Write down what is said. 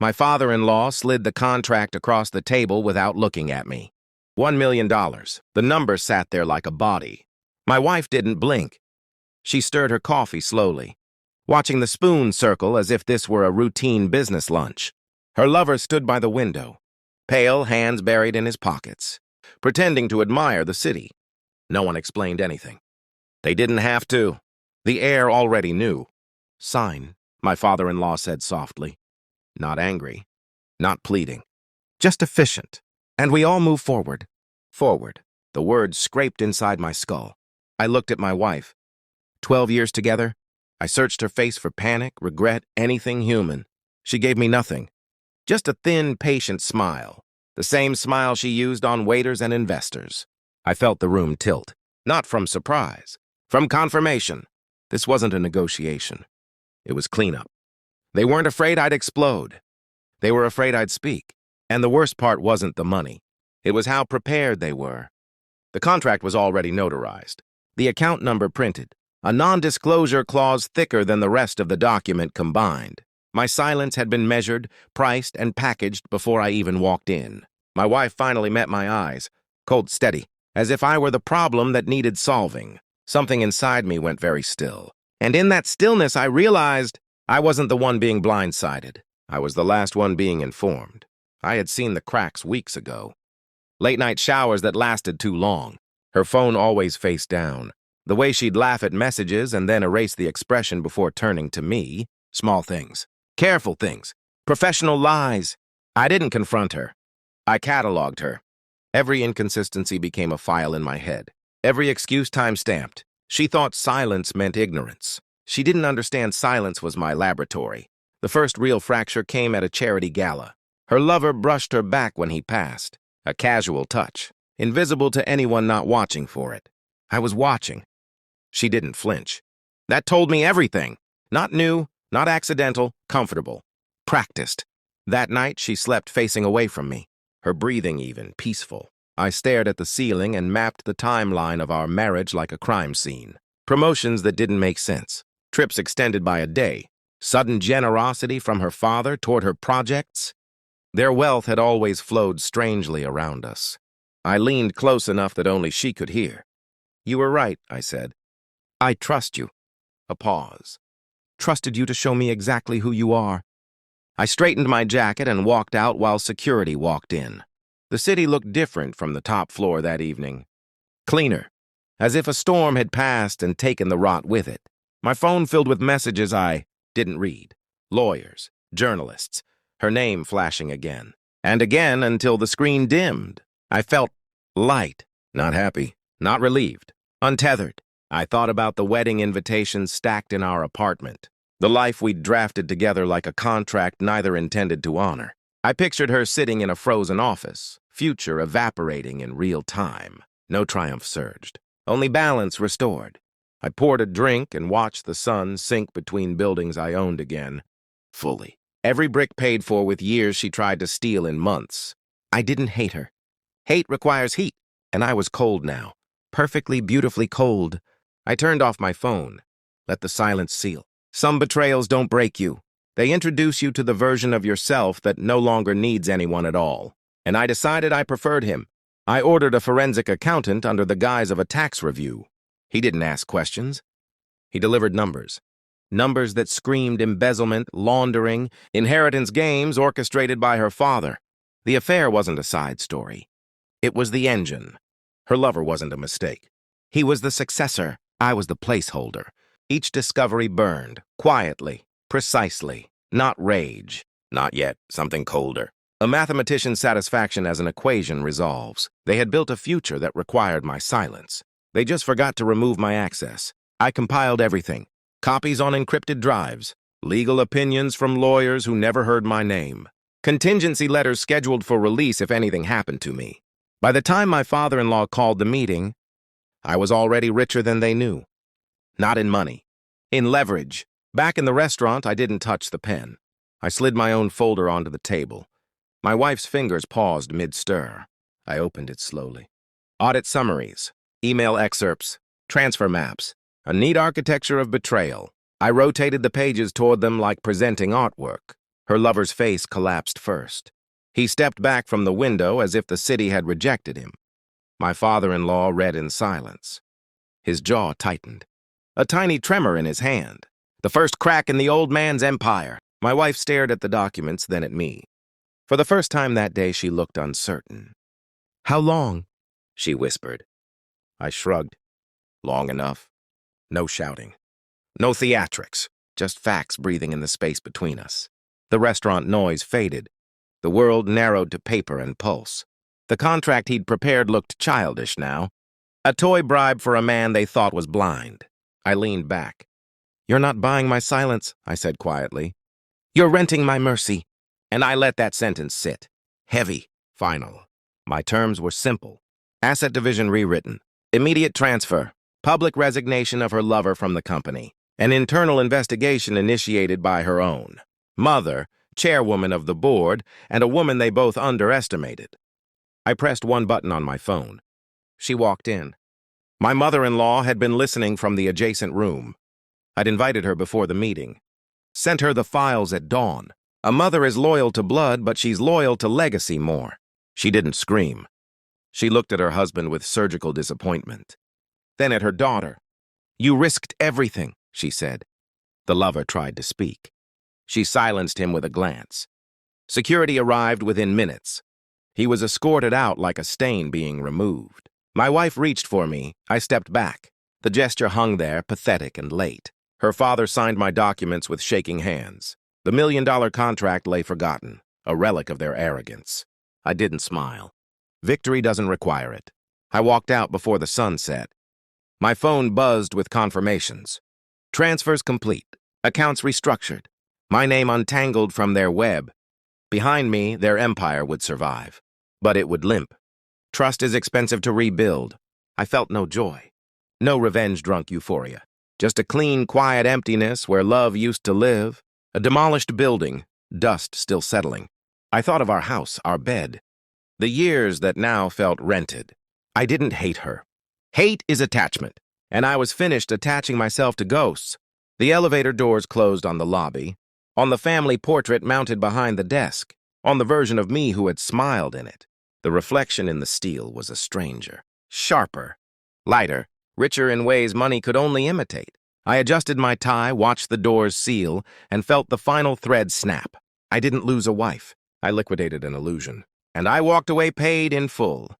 My father-in-law slid the contract across the table without looking at me. $1 million. The number sat there like a body. My wife didn't blink. She stirred her coffee slowly, watching the spoon circle as if this were a routine business lunch. Her lover stood by the window, pale, hands buried in his pockets, pretending to admire the city. No one explained anything. They didn't have to. The air already knew. Sign, my father-in-law said softly. Not angry, not pleading, just efficient. And we all moved forward. Forward. The words scraped inside my skull. I looked at my wife. 12 years together. I searched her face for panic, regret, anything human. She gave me nothing. Just a thin, patient smile. The same smile she used on waiters and investors. I felt the room tilt. Not from surprise. From confirmation. This wasn't a negotiation. It was cleanup. They weren't afraid I'd explode. They were afraid I'd speak. And the worst part wasn't the money. It was how prepared they were. The contract was already notarized. The account number printed. A non-disclosure clause thicker than the rest of the document combined. My silence had been measured, priced, and packaged before I even walked in. My wife finally met my eyes, cold steady, as if I were the problem that needed solving. Something inside me went very still. And in that stillness, I realized I wasn't the one being blindsided. I was the last one being informed. I had seen the cracks weeks ago. Late-night showers that lasted too long. Her phone always face down. The way she'd laugh at messages and then erase the expression before turning to me. Small things. Careful things. Professional lies. I didn't confront her. I cataloged her. Every inconsistency became a file in my head. Every excuse time-stamped. She thought silence meant ignorance. She didn't understand silence was my laboratory. The first real fracture came at a charity gala. Her lover brushed her back when he passed. A casual touch, invisible to anyone not watching for it. I was watching. She didn't flinch. That told me everything. Not new, not accidental, comfortable. Practiced. That night, she slept facing away from me. Her breathing even, peaceful. I stared at the ceiling and mapped the timeline of our marriage like a crime scene. Promotions that didn't make sense. Trips extended by a day. Sudden generosity from her father toward her projects. Their wealth had always flowed strangely around us. I leaned close enough that only she could hear. You were right, I said. I trust you. A pause. Trusted you to show me exactly who you are. I straightened my jacket and walked out while security walked in. The city looked different from the top floor that evening. Cleaner, as if a storm had passed and taken the rot with it. My phone filled with messages I didn't read. Lawyers, journalists, her name flashing again. And again until the screen dimmed. I felt light, not happy, not relieved, untethered. I thought about the wedding invitations stacked in our apartment. The life we'd drafted together like a contract neither intended to honor. I pictured her sitting in a frozen office, future evaporating in real time. No triumph surged, only balance restored. I poured a drink and watched the sun sink between buildings I owned again, fully. Every brick paid for with years she tried to steal in months. I didn't hate her. Hate requires heat, and I was cold now. Perfectly, beautifully cold. I turned off my phone. Let the silence seal. Some betrayals don't break you. They introduce you to the version of yourself that no longer needs anyone at all. And I decided I preferred him. I ordered a forensic accountant under the guise of a tax review. He didn't ask questions. He delivered numbers. Numbers that screamed embezzlement, laundering, inheritance games orchestrated by her father. The affair wasn't a side story. It was the engine. Her lover wasn't a mistake. He was the successor. I was the placeholder. Each discovery burned, quietly, precisely, not rage. Not yet, something colder. A mathematician's satisfaction as an equation resolves. They had built a future that required my silence. They just forgot to remove my access. I compiled everything. Copies on encrypted drives. Legal opinions from lawyers who never heard my name. Contingency letters scheduled for release if anything happened to me. By the time my father-in-law called the meeting, I was already richer than they knew. Not in money. In leverage. Back in the restaurant, I didn't touch the pen. I slid my own folder onto the table. My wife's fingers paused mid-stir. I opened it slowly. Audit summaries, email excerpts, transfer maps, a neat architecture of betrayal. I rotated the pages toward them like presenting artwork. Her lover's face collapsed first. He stepped back from the window as if the city had rejected him. My father-in-law read in silence. His jaw tightened. A tiny tremor in his hand. The first crack in the old man's empire. My wife stared at the documents, then at me. For the first time that day, she looked uncertain. "How long?" she whispered. I shrugged. Long enough. No shouting. No theatrics. Just facts breathing in the space between us. The restaurant noise faded. The world narrowed to paper and pulse. The contract he'd prepared looked childish now. A toy bribe for a man they thought was blind. I leaned back. "You're not buying my silence," I said quietly. "You're renting my mercy." And I let that sentence sit. Heavy. Final. My terms were simple. Asset division rewritten. Immediate transfer. Public resignation of her lover from the company. An internal investigation initiated by her own mother, chairwoman of the board, and a woman they both underestimated. I pressed one button on my phone. She walked in. My mother-in-law had been listening from the adjacent room. I'd invited her before the meeting. Sent her the files at dawn. A mother is loyal to blood, but she's loyal to legacy more. She didn't scream. She looked at her husband with surgical disappointment. Then at her daughter. "You risked everything," she said. The lover tried to speak. She silenced him with a glance. Security arrived within minutes. He was escorted out like a stain being removed. My wife reached for me. I stepped back. The gesture hung there, pathetic and late. Her father signed my documents with shaking hands. The $1 million contract lay forgotten, a relic of their arrogance. I didn't smile. Victory doesn't require it. I walked out before the sun set. My phone buzzed with confirmations. Transfers complete. Accounts restructured. My name untangled from their web. Behind me, their empire would survive. But it would limp. Trust is expensive to rebuild. I felt no joy. No revenge-drunk euphoria. Just a clean, quiet emptiness where love used to live. A demolished building, dust still settling. I thought of our house, our bed. The years that now felt rented. I didn't hate her. Hate is attachment, and I was finished attaching myself to ghosts. The elevator doors closed on the lobby, on the family portrait mounted behind the desk, on the version of me who had smiled in it. The reflection in the steel was a stranger. Sharper, lighter, richer in ways money could only imitate. I adjusted my tie, watched the doors seal, and felt the final thread snap. I didn't lose a wife. I liquidated an illusion. And I walked away paid in full.